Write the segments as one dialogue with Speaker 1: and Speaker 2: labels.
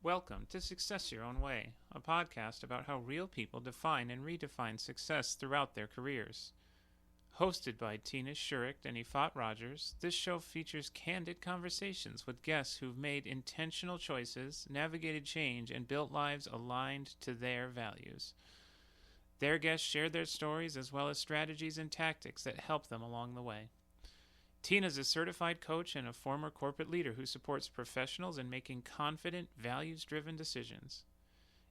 Speaker 1: Welcome to Success Your Own Way, a podcast about how real people define and redefine success throughout their careers. Hosted by Tina and Yifat Rogers, this show features candid conversations with guests who've made intentional choices, navigated change, and built lives aligned to their values. Their guests share their stories as well as strategies and tactics that help them along the way. Tina's a certified coach and a former corporate leader who supports professionals in making confident, values-driven decisions.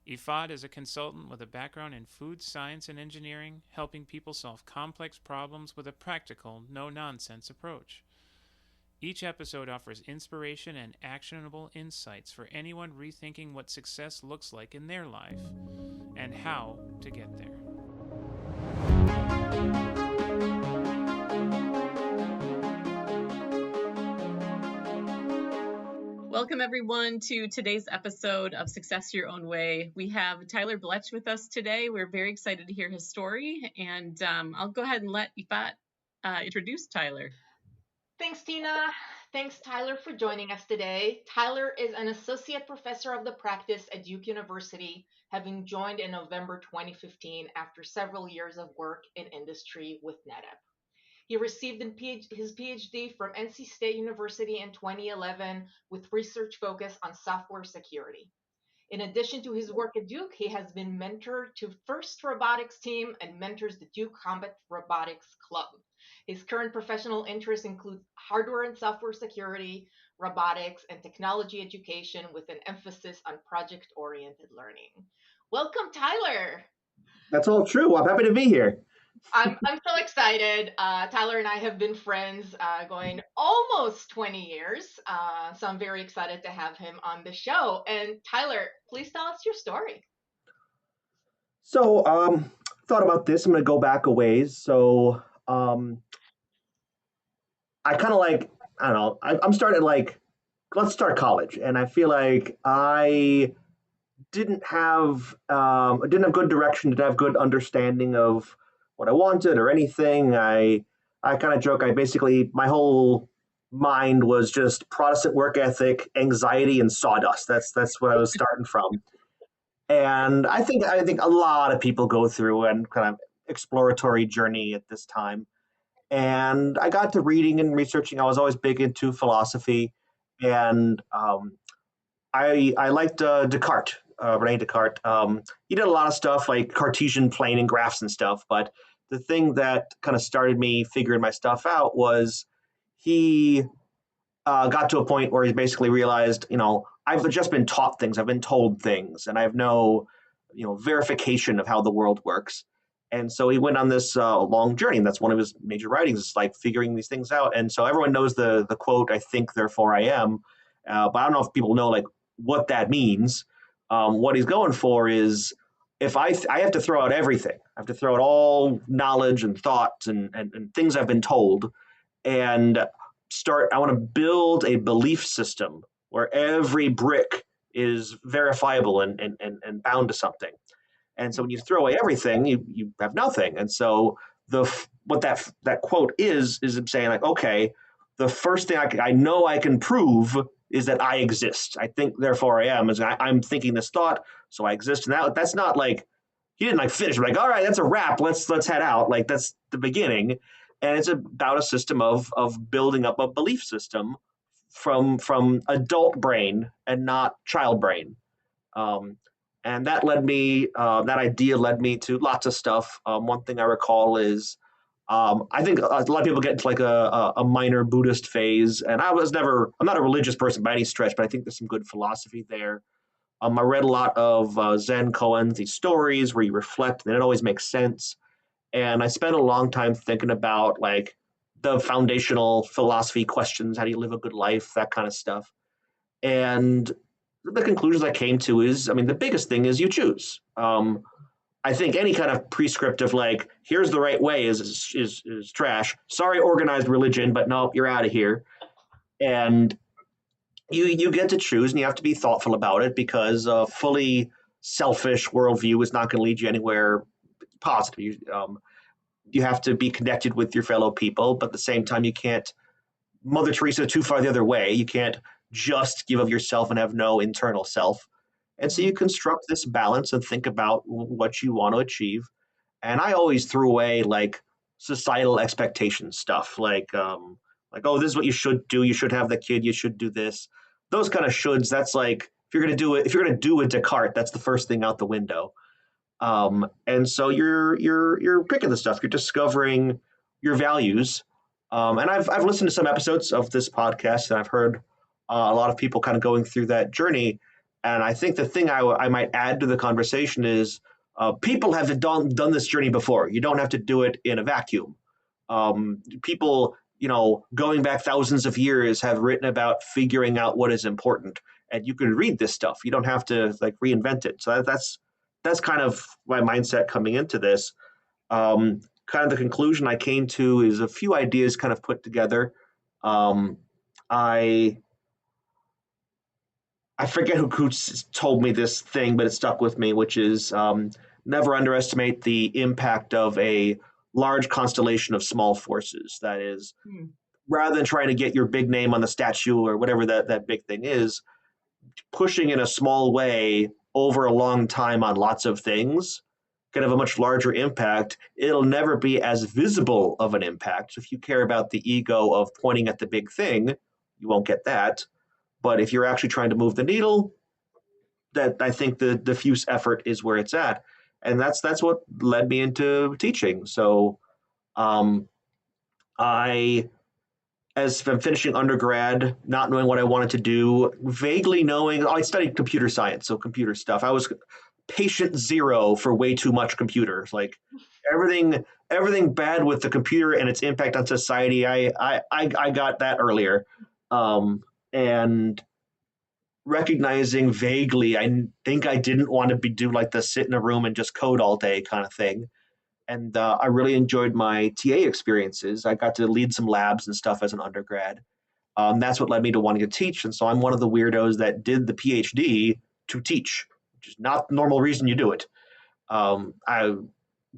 Speaker 1: Yifat is a consultant with a background in food science and engineering, helping people solve complex problems with a practical, no-nonsense approach. Each episode offers inspiration and actionable insights for anyone rethinking what success looks like in their life and how to get there.
Speaker 2: Welcome, everyone, to today's episode of Success Your Own Way. We have Tyler Bletsch with us today. We're very excited to hear his story, and I'll go ahead and let Yifat introduce Tyler.
Speaker 3: Thanks, Tina. Thanks, Tyler, for joining us today. Tyler is an associate professor of the practice at Duke University, having joined in November 2015 after several years of work in industry with NetApp. He received his PhD from NC State University in 2011 with research focus on software security. In addition to his work at Duke, he has been mentor to FIRST Robotics team and mentors the Duke Combat Robotics Club. His current professional interests include hardware and software security, robotics, and technology education with an emphasis on project-oriented learning. Welcome, Tyler.
Speaker 4: That's all true. I'm happy to be here.
Speaker 3: I'm so excited. Tyler and I have been friends going almost 20 years, so I'm very excited to have him on the show. And Tyler, please tell us your story.
Speaker 4: So, thought about this. I'm going to go back a ways. So, I kind of I don't know. I'm starting let's start college, and I feel like I didn't have good direction, didn't have good understanding of what I wanted or anything. I kind of joke. My whole mind was just Protestant work ethic, anxiety, and sawdust. That's what I was starting from. And I think a lot of people go through and kind of exploratory journey at this time. And I got to reading and researching. I was always big into philosophy, and I liked Descartes, Rene Descartes. He did a lot of stuff like Cartesian planing graphs and stuff, but the thing that kind of started me figuring my stuff out was he got to a point where he basically realized, I've just been taught things, I've been told things, and I have no, verification of how the world works. And so he went on this long journey, and that's one of his major writings, is like figuring these things out. And so everyone knows the quote, "I think, therefore I am," but I don't know if people know what that means. What he's going for is, if I have to throw out everything, I have to throw out all knowledge and thoughts and things I've been told, and I want to build a belief system where every brick is verifiable and bound to something. And so when you throw away everything, you have nothing. And so what that quote is saying okay, the first thing I know I can prove is that I exist. I think, therefore I am. I'm thinking this thought, so I exist. And that's not he didn't finish. All right, that's a wrap. Let's head out. That's the beginning. And it's about a system of building up a belief system from adult brain and not child brain. And that that idea led me to lots of stuff. One thing I recall is, I think a lot of people get into a minor Buddhist phase, and I'm not a religious person by any stretch, but I think there's some good philosophy there. I read a lot of Zen koans, these stories where you reflect, and it always makes sense. And I spent a long time thinking about the foundational philosophy questions: how do you live a good life, that kind of stuff. And the conclusions I came to is, the biggest thing is you choose. I think any kind of prescriptive here's the right way is trash. Sorry, organized religion, but no, you're out of here. And you get to choose, and you have to be thoughtful about it, because a fully selfish worldview is not going to lead you anywhere positive. You have to be connected with your fellow people, but at the same time, you can't Mother Teresa too far the other way. You can't just give of yourself and have no internal self. And so you construct this balance and think about what you want to achieve. And I always threw away like societal expectation stuff, like oh, this is what you should do. You should have the kid. You should do this. Those kind of shoulds. That's like if you're gonna do it, if you're gonna do a Descartes, that's the first thing out the window. And so you're picking the stuff. You're discovering your values. And I've listened to some episodes of this podcast, and I've heard a lot of people kind of going through that journey. And I think the thing I might add to the conversation is people have done this journey before. You don't have to do it in a vacuum. People, going back thousands of years, have written about figuring out what is important, and you can read this stuff. You don't have to like reinvent it. So that's kind of my mindset coming into this. Kind of the conclusion I came to is a few ideas kind of put together. I forget who told me this thing, but it stuck with me, which is never underestimate the impact of a large constellation of small forces. That is, rather than trying to get your big name on the statue or whatever that big thing is, pushing in a small way over a long time on lots of things can have a much larger impact. It'll never be as visible of an impact. So if you care about the ego of pointing at the big thing, you won't get that. But if you're actually trying to move the needle, that I think the diffuse effort is where it's at. And that's what led me into teaching. So as I'm finishing undergrad, not knowing what I wanted to do, vaguely knowing, I studied computer science, so computer stuff. I was patient zero for way too much computers. Like everything bad with the computer and its impact on society, I got that earlier. And recognizing vaguely, I think I didn't want to do like the sit in a room and just code all day kind of thing. And I really enjoyed my TA experiences. I got to lead some labs and stuff as an undergrad. That's what led me to wanting to teach. And so I'm one of the weirdos that did the PhD to teach, which is not the normal reason you do it. I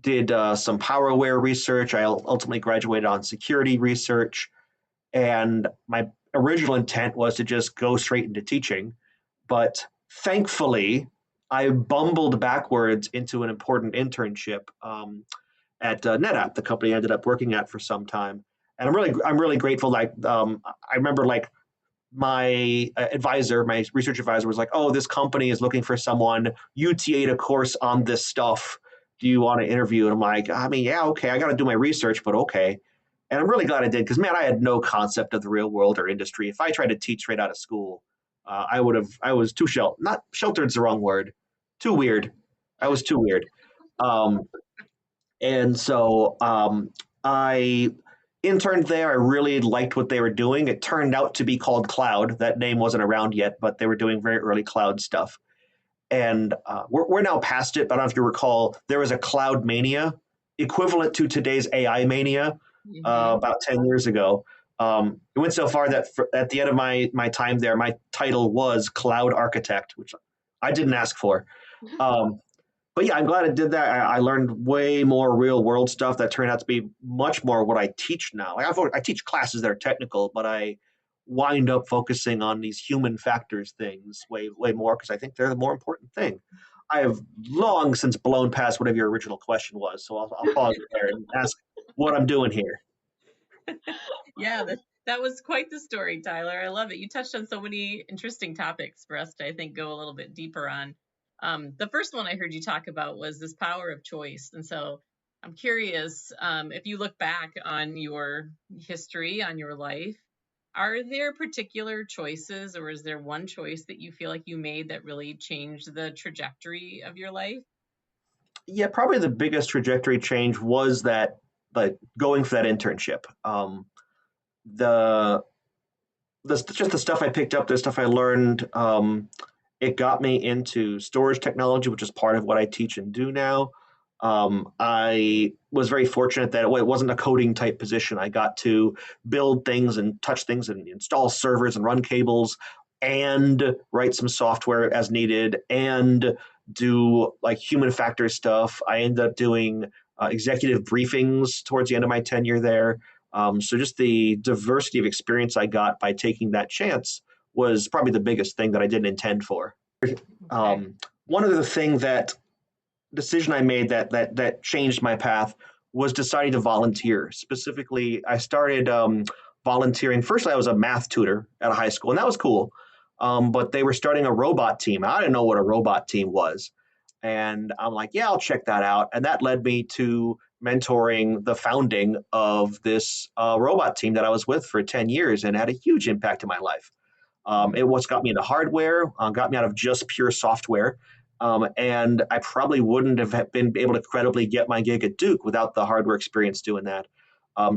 Speaker 4: did some power aware research. I ultimately graduated on security research. And my original intent was to just go straight into teaching. But thankfully, I bumbled backwards into an important internship at NetApp, the company I ended up working at for some time. And I'm really grateful. Like I remember, like my advisor, my research advisor, was like, "Oh, this company is looking for someone. You TA'd a course on this stuff. Do you want to interview?" And I'm like, "I mean, yeah, okay. I got to do my research, but okay." And I'm really glad I did because, man, I had no concept of the real world or industry. If I tried to teach straight out of school, I was too not sheltered's the wrong word, too weird. I was too weird. And so I interned there. I really liked what they were doing. It turned out to be called Cloud. That name wasn't around yet, but they were doing very early cloud stuff. And we're now past it, but I don't know if you recall, there was a cloud mania equivalent to today's AI mania about 10 years ago. It went so far that at the end of my time there, my title was Cloud Architect, which I didn't ask for. But yeah, I'm glad I did that. I learned way more real world stuff that turned out to be much more what I teach now. Like I teach classes that are technical, but I wind up focusing on these human factors things way more because I think they're the more important thing. I have long since blown past whatever your original question was, so I'll pause there and ask what I'm doing here.
Speaker 2: Yeah, that was quite the story, Tyler. I love it. You touched on so many interesting topics for us to, I think, go a little bit deeper on. The first one I heard you talk about was this power of choice. And so I'm curious, if you look back on your history, on your life, are there particular choices or is there one choice that you feel like you made that really changed the trajectory of your life?
Speaker 4: Yeah, probably the biggest trajectory change was that, like, going for that internship. The just the stuff I picked up, the stuff I learned, it got me into storage technology, which is part of what I teach and do now. I was very fortunate that it wasn't a coding type position. I got to build things and touch things and install servers and run cables and write some software as needed and do like human factors stuff. I ended up doing executive briefings towards the end of my tenure there. So just the diversity of experience I got by taking that chance was probably the biggest thing that I didn't intend for.
Speaker 2: Okay.
Speaker 4: One of the thing that decision I made that changed my path was deciding to volunteer. Specifically, I started volunteering. First, I was a math tutor at a high school, and that was cool. But they were starting a robot team. I didn't know what a robot team was, and I'm like, yeah, I'll check that out. And that led me to mentoring the founding of this robot team that I was with for 10 years, and had a huge impact in my life. It was got me into hardware, got me out of just pure software. And I probably wouldn't have been able to credibly get my gig at Duke without the hardware experience doing that.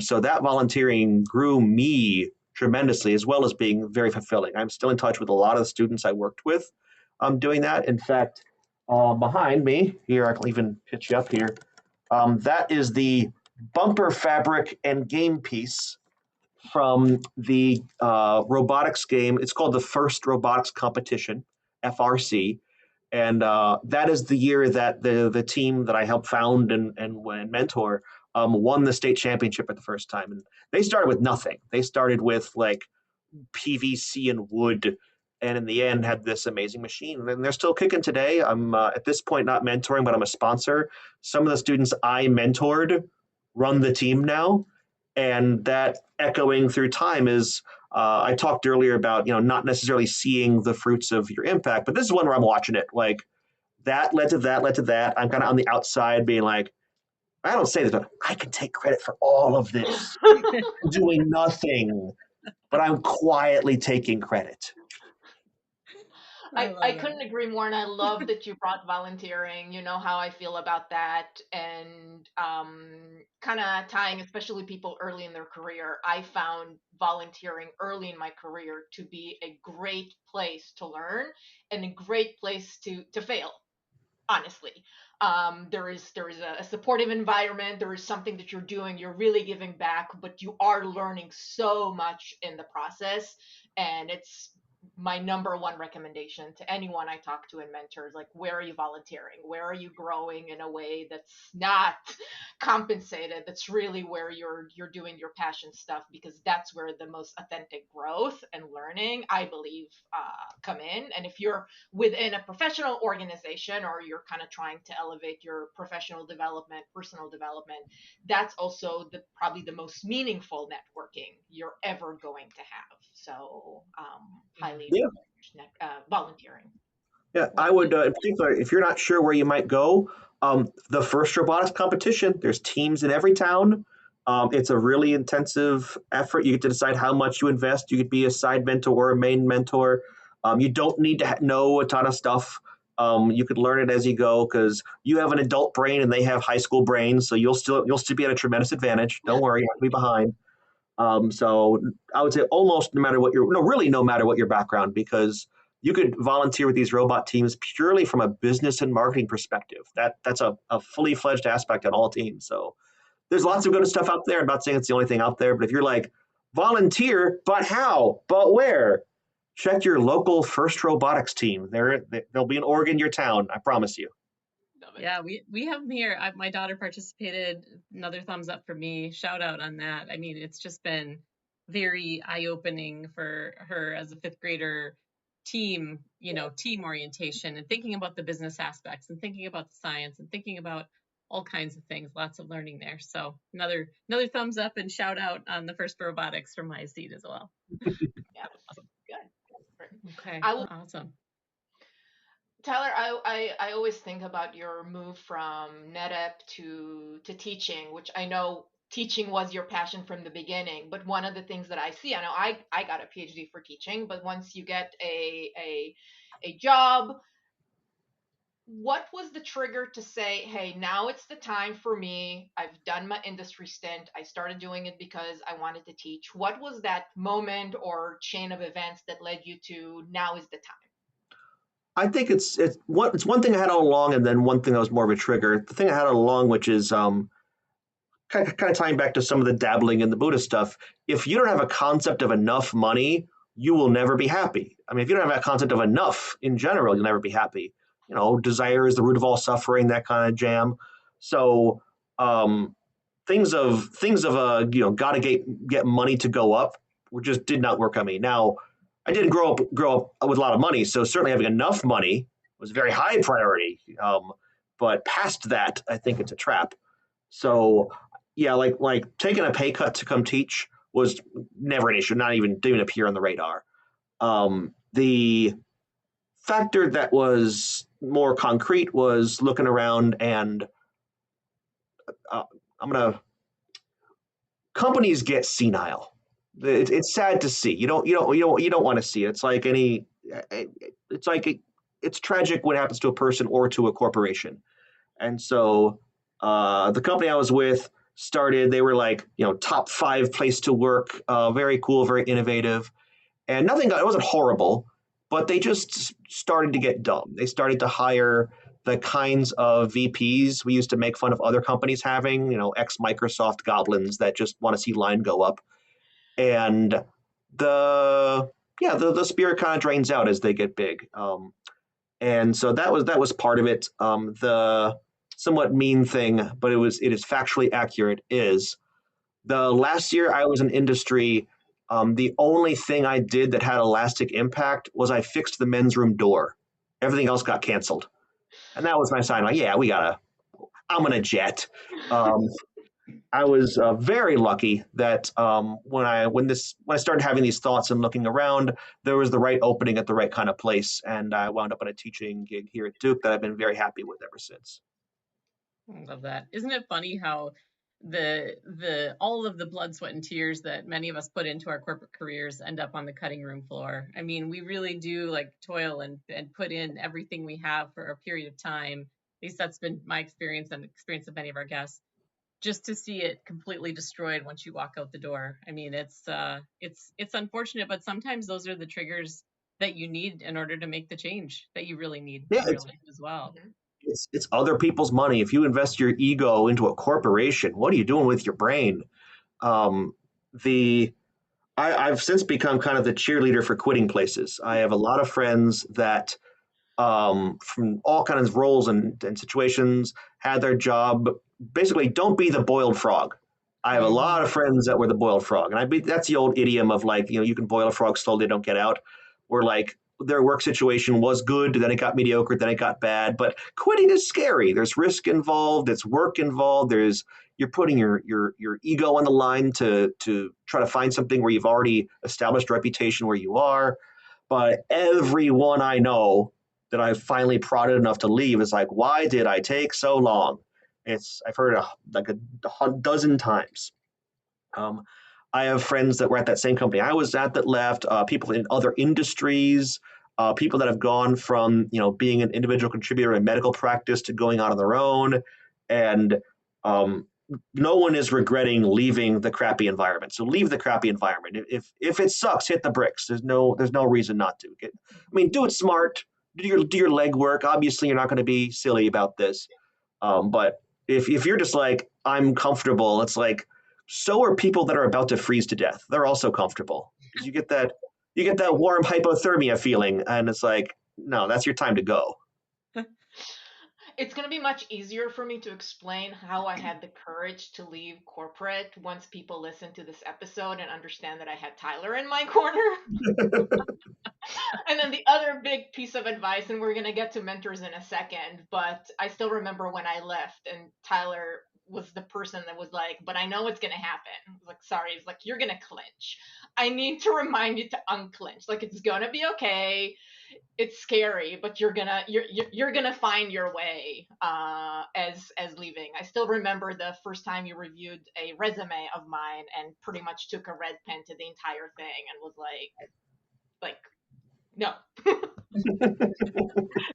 Speaker 4: So that volunteering grew me tremendously, as well as being very fulfilling. I'm still in touch with a lot of the students I worked with doing that. In fact, behind me here, I can even pitch you up here. That is the bumper fabric and game piece from the robotics game. It's called the First Robotics Competition, FRC, and that is the year that the team that I helped found and mentor won the state championship for the first time. And they started with nothing. They started with like PVC and wood, and in the end had this amazing machine. And they're still kicking today. I'm at this point not mentoring, but I'm a sponsor. Some of the students I mentored run the team now, and that echoing through time is I talked earlier about not necessarily seeing the fruits of your impact, but this is one where I'm watching it. Like that led to that, led to that. I'm kind of on the outside being like, I don't say this, but I can take credit for all of this. I'm doing nothing, but I'm quietly taking credit.
Speaker 3: I couldn't agree more, and I love that you brought volunteering. You know how I feel about that, and kind of tying, especially people early in their career. I found volunteering early in my career to be a great place to learn and a great place to fail. Honestly, there is a supportive environment. There is something that you're doing. You're really giving back, but you are learning so much in the process, and it's my number one recommendation to anyone I talk to in mentors. Like, where are you volunteering? Where are you growing in a way that's not compensated? That's really where you're doing your passion stuff, because that's where the most authentic growth and learning, I believe, come in. And if you're within a professional organization, or you're kind of trying to elevate your professional development, personal development, that's also probably the most meaningful networking you're ever going to have. So highly
Speaker 4: Yeah.
Speaker 3: volunteering.
Speaker 4: Yeah, I would, in particular, if you're not sure where you might go, the first robotics competition, there's teams in every town. It's a really intensive effort. You get to decide how much you invest. You could be a side mentor, a main mentor. You don't need to know a ton of stuff. You could learn it as you go because you have an adult brain and they have high school brains, so you'll still be at a tremendous advantage. Don't worry, you won't be behind. So I would say almost no matter what your no really no matter what your background, because you could volunteer with these robot teams purely from a business and marketing perspective. That's a fully fledged aspect on all teams. So there's lots of good stuff out there. I'm not saying it's the only thing out there, but if you're like volunteer, but how, but where? Check your local first robotics team. There'll be an org in your town. I promise you.
Speaker 2: Yeah, we have them here. My daughter participated. Another thumbs up for me. Shout out on that. I mean, it's just been very eye-opening for her as a fifth grader. Team orientation, and thinking about the business aspects, and thinking about the science, and thinking about all kinds of things. Lots of learning there. So another thumbs up and shout out on the first robotics from my seat as well.
Speaker 3: Yeah, good.
Speaker 2: Okay, awesome.
Speaker 3: Tyler, I always think about your move from NetApp to teaching, which I know teaching was your passion from the beginning. But one of the things that I see, I know I got a PhD for teaching, but once you get a job, what was the trigger to say, hey, now it's the time for me? I've done my industry stint. I started doing it because I wanted to teach. What was that moment or chain of events that led you to now is the time?
Speaker 4: I think it's one thing I had all along, and then one thing that was more of a trigger. The thing I had all along, which is kind of tying back to some of the dabbling in the Buddhist stuff. If you don't have a concept of enough money, you will never be happy. I mean, if you don't have a concept of enough in general, you'll never be happy. Desire is the root of all suffering, that kind of jam. So things of got to get money to go up, which just did not work on me. Now, I didn't grow up with a lot of money, so certainly having enough money was a very high priority. But past that, I think it's a trap. So yeah, like taking a pay cut to come teach was never an issue. Not even didn't even appear on the radar. The factor that was more concrete was looking around and uh, I'm gonna companies get senile. It's sad to see. You don't want to see it. It's like any. It's like it's tragic what happens to a person or to a corporation. And so the company I was with started. They were like top 5 place to work. Very cool, very innovative, and nothing. It wasn't horrible, but they just started to get dumb. They started to hire the kinds of VPs we used to make fun of other companies having, ex Microsoft goblins that just want to see line go up. And the spirit kind of drains out as they get big. And so that was part of it. The somewhat mean thing, but it is factually accurate, is the last year I was in industry, the only thing I did that had a lasting impact was I fixed the men's room door. Everything else got canceled. And that was my sign, like, yeah, I'm gonna jet. Um, I was very lucky that when I started having these thoughts and looking around, there was the right opening at the right kind of place, and I wound up on a teaching gig here at Duke that I've been very happy with ever since.
Speaker 2: I love that. Isn't it funny how the all of the blood, sweat, and tears that many of us put into our corporate careers end up on the cutting room floor? I mean, we really do like toil and put in everything we have for a period of time. At least that's been my experience and the experience of many of our guests, just to see it completely destroyed once you walk out the door. I mean, it's unfortunate, but sometimes those are the triggers that you need in order to make the change that you really need
Speaker 4: Yeah,
Speaker 2: in your life as well.
Speaker 3: Mhm.
Speaker 4: it's other people's money. If you invest your ego into a corporation, what are you doing with your brain? Um, the I've since become kind of the cheerleader for quitting places. I have a lot of friends that from all kinds of roles and situations had their job. Basically, don't be the boiled frog. I have a lot
Speaker 2: Hmm.
Speaker 4: of friends that were the boiled frog, and that's the old idiom of like you can boil a frog slowly, don't get out. Where like their work situation was good, then it got mediocre, then it got bad. But quitting is scary. There's risk involved. There's work involved. You're putting your ego on the line to try to find something where you've already established a reputation where you are. But everyone I know that I've finally prodded enough to leave is like, why did I take so long? I've heard it like a dozen times. Um, I have friends that were at that same company I was at that left. People in other industries. People that have gone from being an individual contributor in medical practice to going out on their own, and um, no one is regretting leaving the crappy environment. So leave the crappy environment. If it sucks, hit the bricks. There's no reason not to. Do it smart. Do your legwork. Obviously, you're not going to be silly about this. But if you're just like I'm comfortable, it's like so are people that are about to freeze to death. They're also comfortable because you get that warm hypothermia feeling, and it's like no, that's your time to go.
Speaker 3: It's going to be much easier for me to explain how I had the courage to leave corporate once people listen to this episode and understand that I had Tyler in my corner. And then the other big piece of advice, and we're going to get to mentors in a second, but I still remember when I left and Tyler was the person that was like, but I know it's going to happen. I was like, sorry. He's like, you're going to clinch. I need to remind you to unclinch. Like, it's going to be okay. It's scary, but you're gonna find your way as leaving. I still remember the first time you reviewed a resume of mine and pretty much took a red pen to the entire thing and was like no.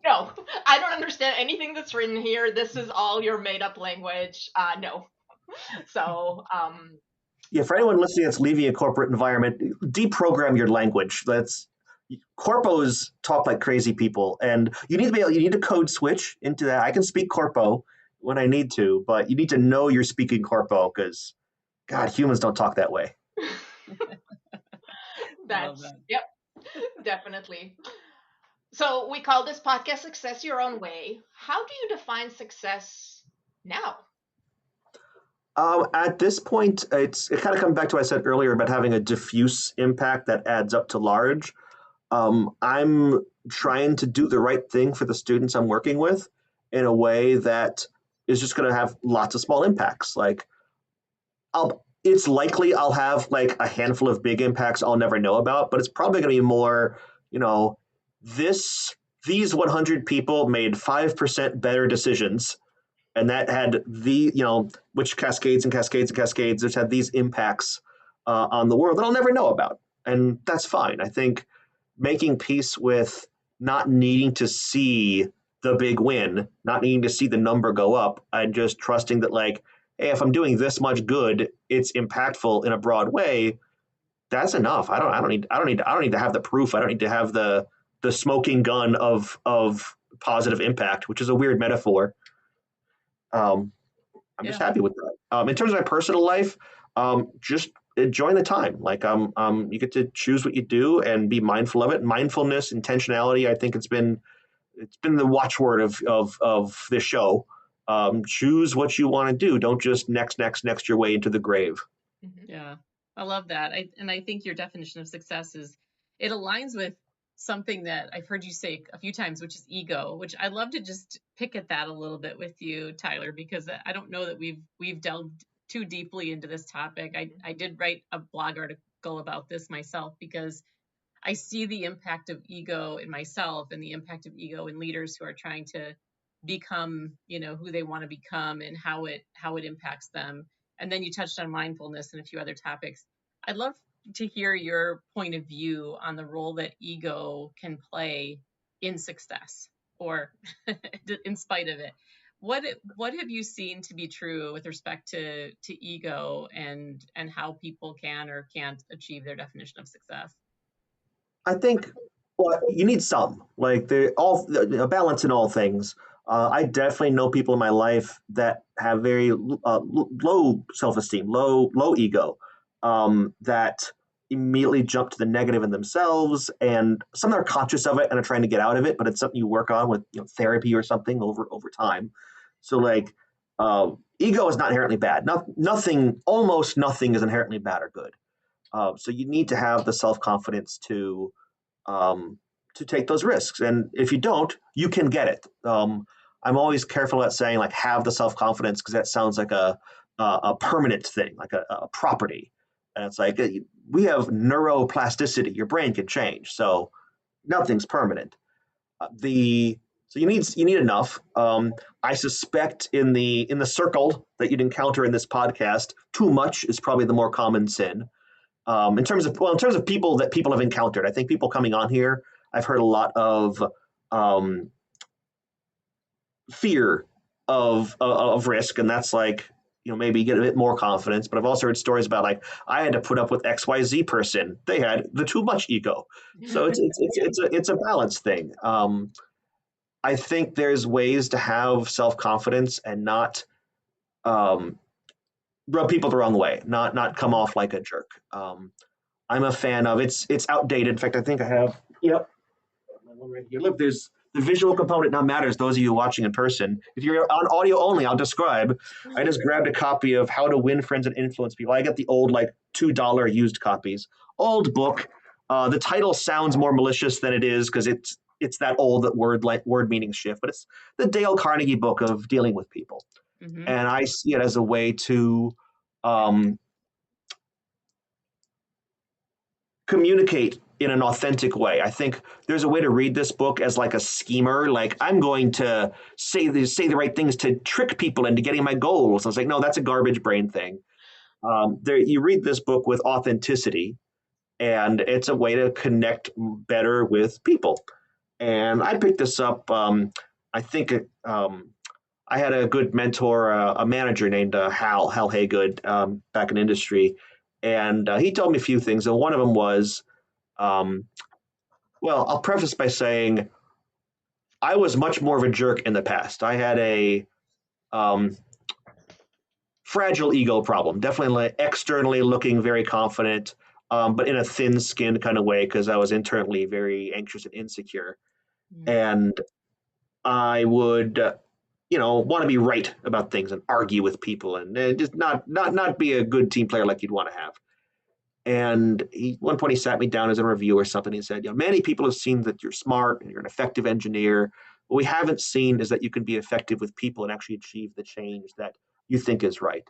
Speaker 3: No, I don't understand anything that's written here. This is all your made up language. No. So
Speaker 4: Yeah, for anyone listening that's leaving a corporate environment, deprogram your language. That's corpos talk like crazy people, and you need to code switch into that. I can speak corpo when I need to, but you need to know you're speaking corpo because God, humans don't talk that way.
Speaker 2: I love
Speaker 3: that's
Speaker 2: that.
Speaker 3: yep, definitely. So we call this podcast Success Your Own Way. How do you define success now?
Speaker 4: At this point, it kind of comes back to what I said earlier about having a diffuse impact that adds up to large. I'm trying to do the right thing for the students I'm working with in a way that is just going to have lots of small impacts. Like, it's likely I'll have like a handful of big impacts I'll never know about, but it's probably going to be more, you know, this these 100 people made 5% better decisions, and that had which cascades and cascades and cascades, which had these impacts on the world that I'll never know about, and that's fine. I think making peace with not needing to see the big win, not needing to see the number go up, and just trusting that, like, hey, if I'm doing this much good, it's impactful in a broad way. That's enough. I don't need to have the proof. I don't need to have the smoking gun of positive impact, which is a weird metaphor. Um, I'm just
Speaker 2: Yeah.
Speaker 4: happy with that. In terms of my personal life, just enjoying the time. Like, you get to choose what you do and be mindful of it. Mindfulness, intentionality. I think it's been the watchword of this show. Choose what you want to do. Don't just next your way into the grave.
Speaker 2: Yeah, I love that. I think your definition of success is it aligns with something that I've heard you say a few times, which is ego, which I'd love to just pick at that a little bit with you, Tyler, because I don't know that we've delved too deeply into this topic. I did write a blog article about this myself because I see the impact of ego in myself and the impact of ego in leaders who are trying to become, who they want to become and how it impacts them. And then you touched on mindfulness and a few other topics. I'd love to hear your point of view on the role that ego can play in success or in spite of it. What have you seen to be true with respect to ego and how people can or can't achieve their definition of success?
Speaker 4: I think, well, you need some, like, a balance in all things. I definitely know people in my life that have very low self-esteem, low ego, that immediately jump to the negative in themselves, and some are conscious of it and are trying to get out of it, but it's something you work on with, therapy or something over time. So, like, ego is not inherently bad. Almost nothing is inherently bad or good. So you need to have the self-confidence um, to take those risks. And if you don't, you can get it. I'm always careful about saying, like, have the self confidence, because that sounds like a permanent thing, like a property. And it's like, we have neuroplasticity. Your brain can change, so nothing's permanent. The So you need enough. I suspect in the circle that you'd encounter in this podcast, too much is probably the more common sin. In terms of people that people have encountered, I think people coming on here, I've heard a lot of um, fear of risk, and that's like, maybe get a bit more confidence. But I've also heard stories about, like, I had to put up with XYZ person. They had the too much ego. So it's a balance thing. I think there's ways to have self confidence and not um, rub people the wrong way, not come off like a jerk. I'm a fan of it's outdated. In fact, I think I have. Yep, my one right here. Look, there's the visual component now matters. Those of you watching in person, if you're on audio only, I'll describe. I just grabbed a copy of How to Win Friends and Influence People. I got the old, like, $2 used copies. Old book. The title sounds more malicious than it is, because it's that old that word meanings shift. But it's the Dale Carnegie book of dealing with people,
Speaker 2: Mm-hmm.
Speaker 4: and I see it as a way to um, communicate in an authentic way. I think there's a way to read this book as like a schemer, like, I'm going to say the right things to trick people into getting my goals. I was like, no, that's a garbage brain thing. You read this book with authenticity, and it's a way to connect better with people. And I picked this up. I think I had a good mentor, a manager named Hal Haygood, back in industry, and he told me a few things. And one of them was, um, well, I'll preface by saying I was much more of a jerk in the past. I had a um, fragile ego problem, definitely, like, externally looking very confident, but in a thin-skinned kind of way, because I was internally very anxious and insecure. And I would, want to be right about things and argue with people, and just not be a good team player like you'd want to have. And one point he sat me down as a review or something. He said, many people have seen that you're smart and you're an effective engineer. What we haven't seen is that you can be effective with people and actually achieve the change that you think is right.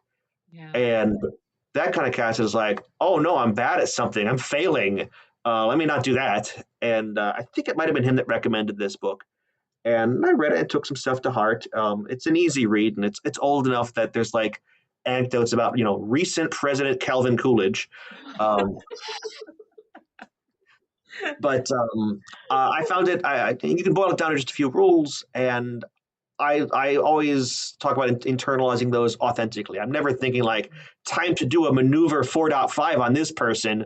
Speaker 2: Yeah.
Speaker 4: And that kind of cast is like, oh no, I'm bad at something. I'm failing. Let me not do that. And I think it might have been him that recommended this book. And I read it and took some stuff to heart. It's an easy read, and it's old enough that there's like anecdotes about recent President Calvin Coolidge. Um, but I found it. You can boil it down to just a few rules, and I always talk about internalizing those authentically. I'm never thinking like time to do a maneuver 4.5 on this person.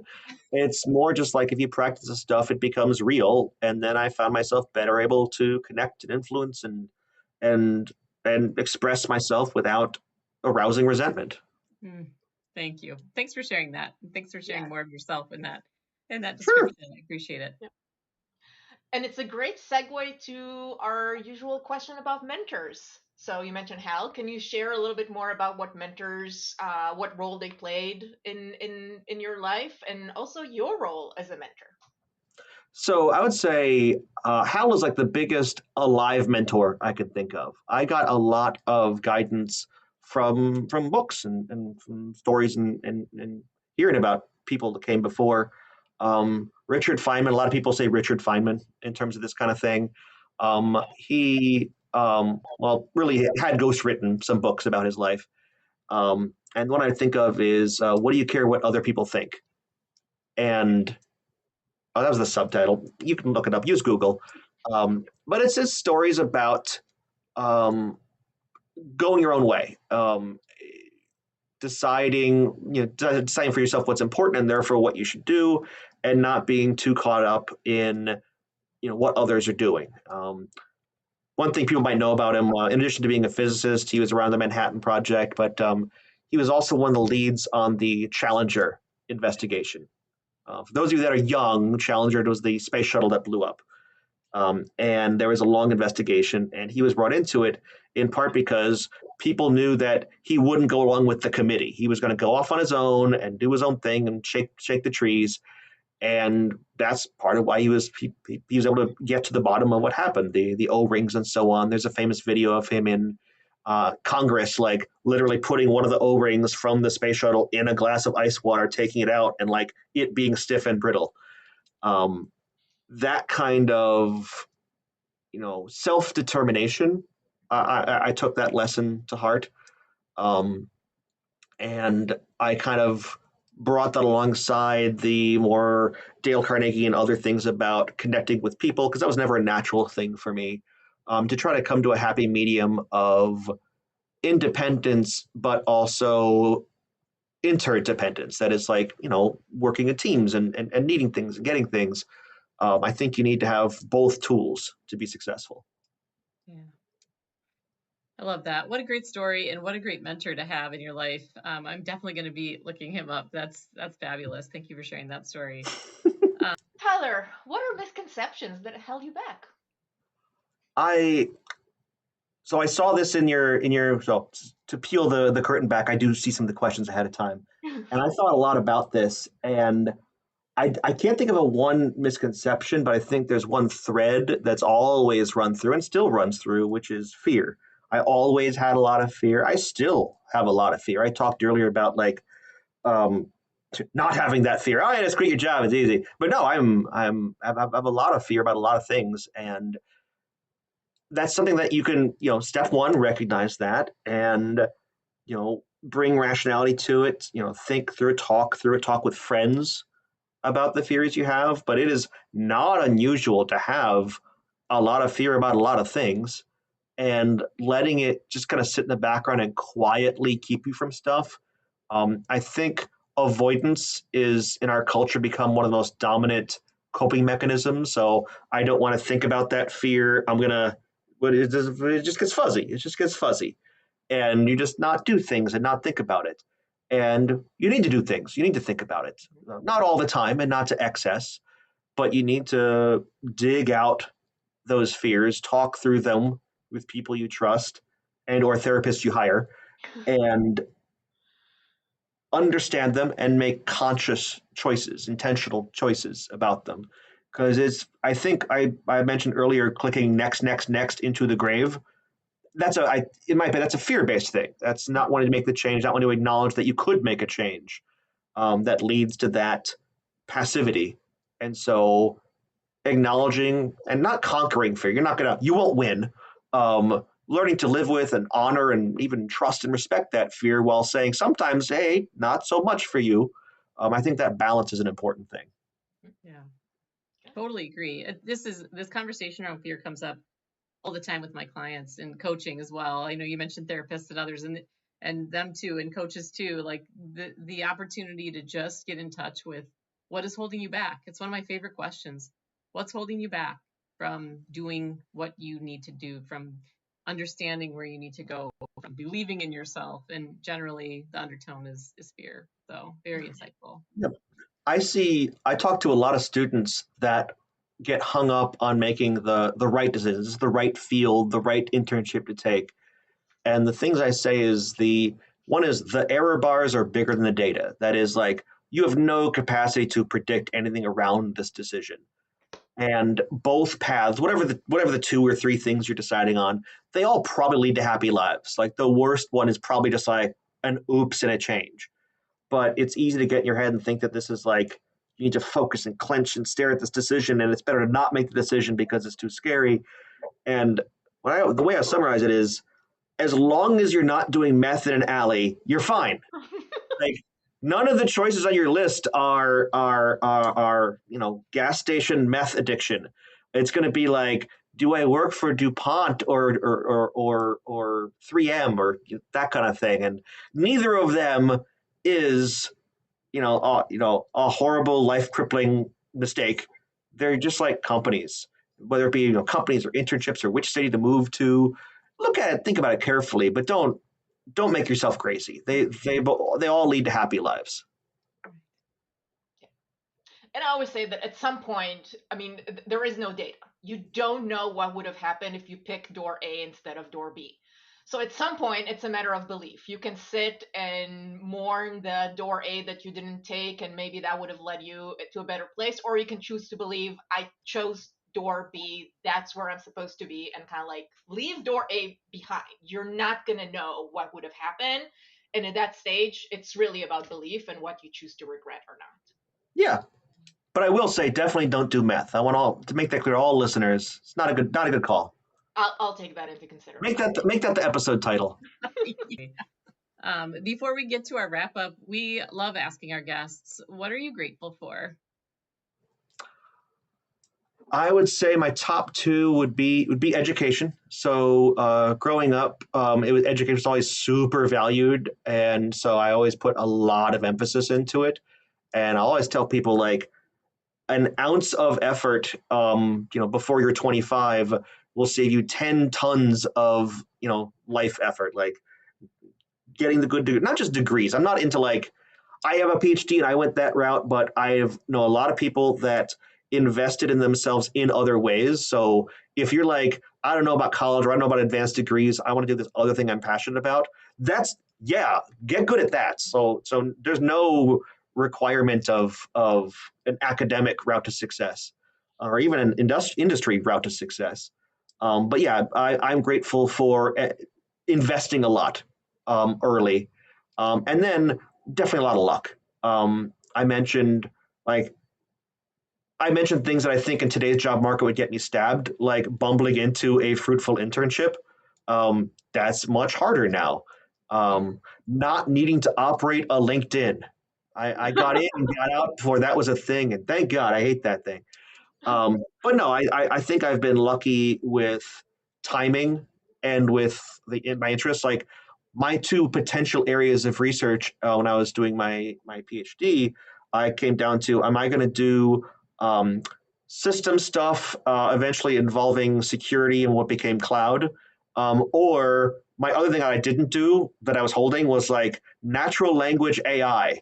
Speaker 4: It's more just like if you practice the stuff, it becomes real. And then I found myself better able to connect and influence and and express myself without arousing resentment.
Speaker 2: Thank you. Thanks for sharing that. Thanks for sharing more of yourself in that
Speaker 4: Sure.
Speaker 2: description. I appreciate it.
Speaker 3: Yeah. And it's a great segue to our usual question about mentors. So you mentioned Hal. Can you share a little bit more about what mentors, what role they played in your life, and also your role as a mentor?
Speaker 4: So I would say Hal is like the biggest alive mentor I could think of. I got a lot of guidance from books and from stories and hearing about people that came before. Richard Feynman, a lot of people say Richard Feynman in terms of this kind of thing. He, really had ghostwritten some books about his life. And one I think of is What Do You Care What Other People Think? And oh, that was the subtitle. You can look it up. Use Google. But it's just stories about um, going your own way, deciding for yourself what's important and therefore what you should do, and not being too caught up in what others are doing. One thing people might know about him, in addition to being a physicist, he was around the Manhattan Project, but he was also one of the leads on the Challenger investigation. For those of you that are young, Challenger was the space shuttle that blew up. And there was a long investigation, and he was brought into it in part because people knew that he wouldn't go along with the committee. He was going to go off on his own and do his own thing and shake the trees. And that's part of why he was able to get to the bottom of what happened, the O-rings and so on. There's a famous video of him in Congress, like literally putting one of the O-rings from the space shuttle in a glass of ice water, taking it out, and like it being stiff and brittle. That kind of self-determination, I took that lesson to heart, and I kind of brought that alongside the more Dale Carnegie and other things about connecting with people, because that was never a natural thing for me, to try to come to a happy medium of independence but also interdependence, that is like working in teams and needing things and getting things. I think you need to have both tools to be successful.
Speaker 2: Yeah. I love that. What a great story, and what a great mentor to have in your life. I'm definitely going to be looking him up. That's fabulous. Thank you for sharing that story.
Speaker 3: Tyler, what are misconceptions that held you back?
Speaker 4: I saw this in your so to peel the curtain back. I do see some of the questions ahead of time, and I thought a lot about this, and I can't think of a one misconception, but I think there's one thread that's always run through and still runs through, which is fear. I always had a lot of fear. I still have a lot of fear. I talked earlier about like um, not having that fear. Oh, yeah, just quit your job. It's easy. But no, I have a lot of fear about a lot of things, and that's something that you can, step one, recognize that, and bring rationality to it. Think through it, talk with friends about the fears you have. But it is not unusual to have a lot of fear about a lot of things, and letting it just kind of sit in the background and quietly keep you from stuff. I think avoidance is in our culture become one of the most dominant coping mechanisms. So I don't want to think about that fear. But it just gets fuzzy. It just gets fuzzy. And you just not do things and not think about it. And you need to do things. You need to think about it. Not all the time and not to excess, but you need to dig out those fears, talk through them with people you trust and or therapists you hire, and understand them and make conscious choices, intentional choices about them. Because I think I mentioned earlier, clicking next into the grave. That's a fear-based thing. That's not wanting to make the change, not wanting to acknowledge that you could make a change. That leads to that passivity. And so acknowledging and not conquering fear. You won't win. Learning to live with and honor and even trust and respect that fear while saying sometimes, hey, not so much for you. I think that balance is an important thing.
Speaker 2: Yeah, totally agree. This conversation around fear comes up all the time with my clients in coaching as well. I know you mentioned therapists and others, and them too, and coaches too. Like the opportunity to just get in touch with what is holding you back. It's one of my favorite questions. What's holding you back from doing what you need to do, from understanding where you need to go, from believing in yourself? And generally, the undertone is fear. So very insightful.
Speaker 4: Yep. I talk to a lot of students that get hung up on making the right decisions, the right field, the right internship to take. And the things I say is one is the error bars are bigger than the data. That is like you have no capacity to predict anything around this decision. And both paths, whatever the two or three things you're deciding on, they all probably lead to happy lives. Like the worst one is probably just like an oops and a change. But it's easy to get in your head and think that this is like you need to focus and clench and stare at this decision, and it's better to not make the decision because it's too scary. And the way I summarize it is, as long as you're not doing meth in an alley, you're fine. Like none of the choices on your list are gas station meth addiction. It's going to be like, do I work for DuPont or 3M or that kind of thing? And neither of them is a horrible life crippling mistake. They're just like companies, whether it be companies or internships or which city to move to. Look at it, think about it carefully, but don't make yourself crazy. They all lead to happy lives.
Speaker 3: And I always say that at some point, I mean, there is no data. You don't know what would have happened if you pick door A instead of door B. So at some point, it's a matter of belief. You can sit and mourn the door A that you didn't take, and maybe that would have led you to a better place, or you can choose to believe I chose door B, that's where I'm supposed to be, and kind of like leave door A behind. You're not going to know what would have happened. And at that stage, it's really about belief and what you choose to regret or not.
Speaker 4: Yeah, but I will say, definitely don't do meth. I want to make that clear to all listeners. It's not a good call.
Speaker 3: I'll take that into consideration.
Speaker 4: Make that the episode title.
Speaker 2: Before we get to our wrap up, we love asking our guests, what are you grateful for?
Speaker 4: I would say my top two would be education. So growing up, education was always super valued, and so I always put a lot of emphasis into it. And I always tell people like an ounce of effort, before you're 25, will save you 10 tons of life effort. Like getting the good degree, not just degrees. I'm not into like I have a PhD and I went that route, but I know a lot of people that invested in themselves in other ways. So if you're like, I don't know about college or I don't know about advanced degrees, I want to do this other thing I'm passionate about. Get good at that. So there's no requirement of an academic route to success or even an industry route to success. But yeah, I'm grateful for investing a lot early. And then definitely a lot of luck. I mentioned things that I think in today's job market would get me stabbed, like bumbling into a fruitful internship. That's much harder now. Not needing to operate a LinkedIn. I got in and got out before that was a thing, and thank God I hate that thing. But no, I think I've been lucky with timing and with my interests. Like my two potential areas of research when I was doing my PhD, I came down to: am I going to do system stuff eventually involving security and what became cloud, or my other thing that I didn't do that I was holding was like natural language AI.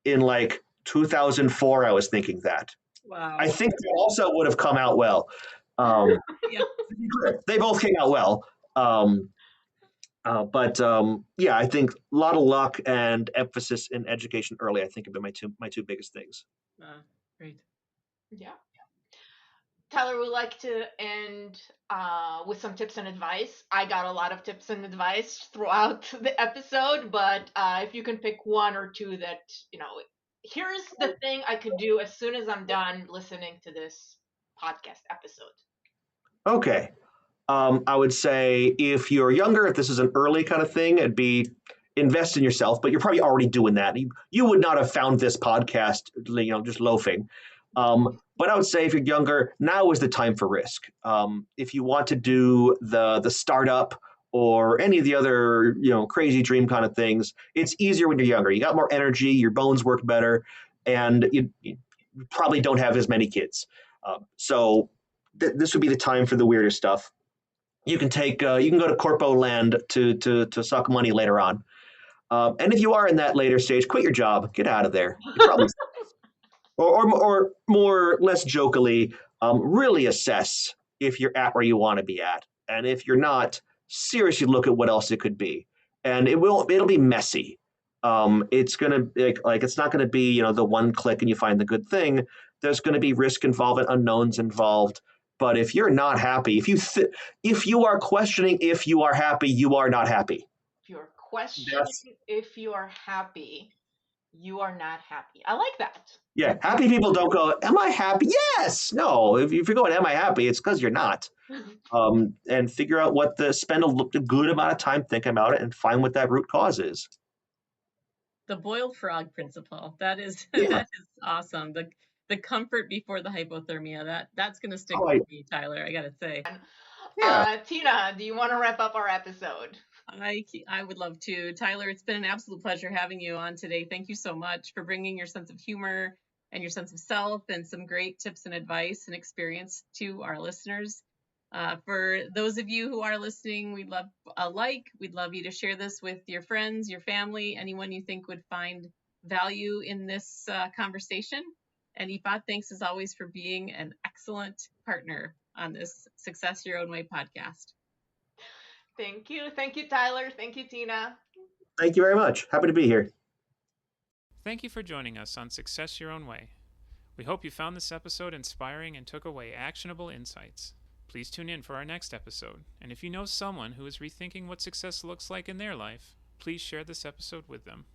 Speaker 4: In like 2004, I was thinking that.
Speaker 2: Wow.
Speaker 4: I think that also would have come out well.
Speaker 2: Yeah.
Speaker 4: They both came out well. But I think a lot of luck and emphasis in education early, I think, have been my two biggest things.
Speaker 2: Great.
Speaker 3: Yeah. Tyler would like to end with some tips and advice. I got a lot of tips and advice throughout the episode, but if you can pick one or two that, here's the thing I could do as soon as I'm done listening to this podcast episode.
Speaker 4: Okay. I would say if you're younger, if this is an early kind of thing, it'd be invest in yourself, but you're probably already doing that. You would not have found this podcast, just loafing. But I would say if you're younger, now is the time for risk. If you want to do the startup or any of the other crazy dream kind of things, it's easier when you're younger. You got more energy, your bones work better, and you probably don't have as many kids. This would be the time for the weirder stuff. You can go to corpo land to suck money later on. And if you are in that later stage, quit your job, get out of there. You probably or more less jokily, really assess if you're at where you want to be at, and if you're not, seriously look at what else it could be, and it'll be messy. It's gonna it's not gonna be the one click and you find the good thing. There's gonna be risk involved and unknowns involved. But if you're not happy, if you are questioning if you are happy, you are not happy.
Speaker 3: If you're questioning if you are happy, you are not happy. I like that.
Speaker 4: Yeah, happy people don't go, am I happy? Yes. No, if you're going, am I happy? It's because you're not. And figure out spend a good amount of time thinking about it and find what that root cause is.
Speaker 2: The boiled frog principle. That is that is awesome. The comfort before the hypothermia. That's going to stick with me, Tyler, I got to say.
Speaker 3: Tina, do you want to wrap up our episode?
Speaker 2: I would love to. Tyler, it's been an absolute pleasure having you on today. Thank you so much for bringing your sense of humor and your sense of self and some great tips and advice and experience to our listeners. For those of you who are listening, we'd love a like. We'd love you to share this with your friends, your family, anyone you think would find value in this conversation. And Yifat, thanks as always for being an excellent partner on this Success Your Own Way podcast.
Speaker 3: Thank you. Thank you, Tyler. Thank you, Tina.
Speaker 4: Thank you very much. Happy to be here.
Speaker 1: Thank you for joining us on Success Your Own Way. We hope you found this episode inspiring and took away actionable insights. Please tune in for our next episode. And if you know someone who is rethinking what success looks like in their life, please share this episode with them.